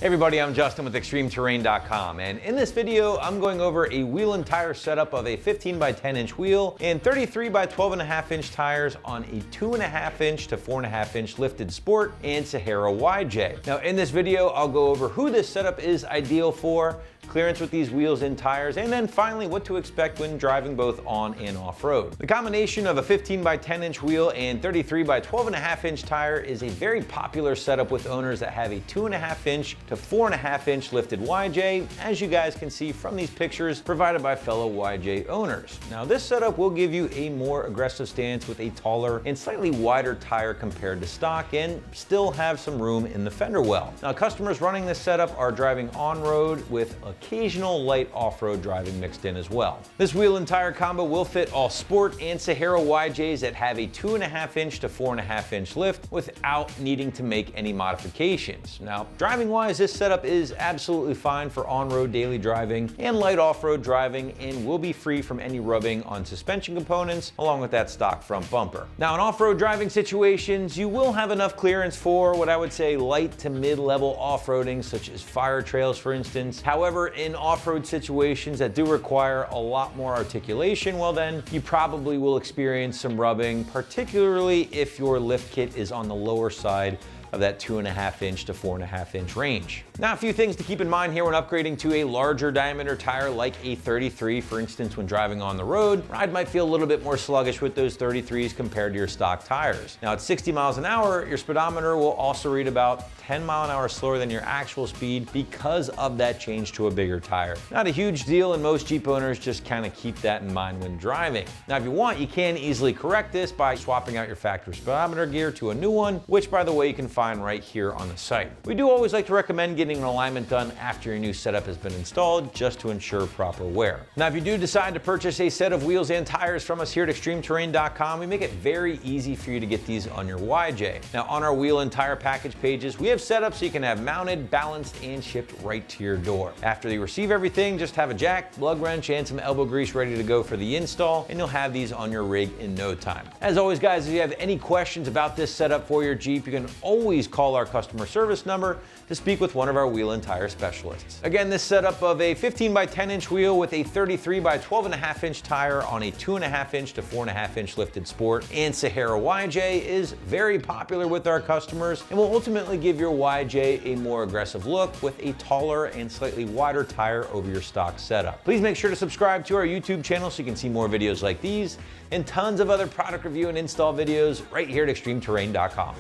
Hey everybody, I'm Justin with ExtremeTerrain.com, and in this video I'm going over a wheel and tire setup of a 15 by 10 inch wheel and 33 by 12.5 inch tires on a 2.5 inch to 4.5 inch lifted sport and Sahara YJ. Now in this video I'll go over who this setup is ideal for, clearance with these wheels and tires, and then finally what to expect when driving both on and off-road. The combination of a 15 by 10 inch wheel and 33 by 12.5 inch tire is a very popular setup with owners that have a 2.5 inch to 4.5 inch lifted YJ, as you guys can see from these pictures provided by fellow YJ owners. Now this setup will give you a more aggressive stance with a taller and slightly wider tire compared to stock and still have some room in the fender well. Now customers running this setup are driving on-road with occasional light off-road driving mixed in as well. This wheel and tire combo will fit all sport and Sahara YJs that have a 2.5 inch to 4.5 inch lift without needing to make any modifications. Now driving wise, this setup is absolutely fine for on-road daily driving and light off-road driving and will be free from any rubbing on suspension components along with that stock front bumper. Now in off-road driving situations, you will have enough clearance for what I would say light to mid-level off-roading, such as fire trails for instance. However, in off-road situations that do require a lot more articulation, well then you probably will experience some rubbing, particularly if your lift kit is on the lower side of that 2.5 inch to 4.5 inch range. Now a few things to keep in mind here when upgrading to a larger diameter tire like a 33, for instance when driving on the road, ride might feel a little bit more sluggish with those 33s compared to your stock tires. Now at 60 miles an hour, your speedometer will also read about 10 mile an hour slower than your actual speed because of that change to a bigger tire. Not a huge deal, and most Jeep owners just kind of keep that in mind when driving. Now if you want, you can easily correct this by swapping out your factory speedometer gear to a new one, which by the way you can find right here on the site. We do always like to recommend getting an alignment done after your new setup has been installed, just to ensure proper wear. Now if you do decide to purchase a set of wheels and tires from us here at ExtremeTerrain.com, we make it very easy for you to get these on your YJ. Now on our wheel and tire package pages, we have setups so you can have mounted, balanced, and shipped right to your door. After you receive everything, just have a jack, lug wrench, and some elbow grease ready to go for the install, and you'll have these on your rig in no time. As always guys, if you have any questions about this setup for your Jeep, you can always call our customer service number to speak with one of our wheel and tire specialists. Again, this setup of a 15 by 10 inch wheel with a 33 by 12.5 inch tire on a 2.5 inch to 4.5 inch lifted sport and Sahara YJ is very popular with our customers and will ultimately give your YJ a more aggressive look with a taller and slightly wider tire over your stock setup. Please make sure to subscribe to our YouTube channel so you can see more videos like these and tons of other product review and install videos right here at ExtremeTerrain.com.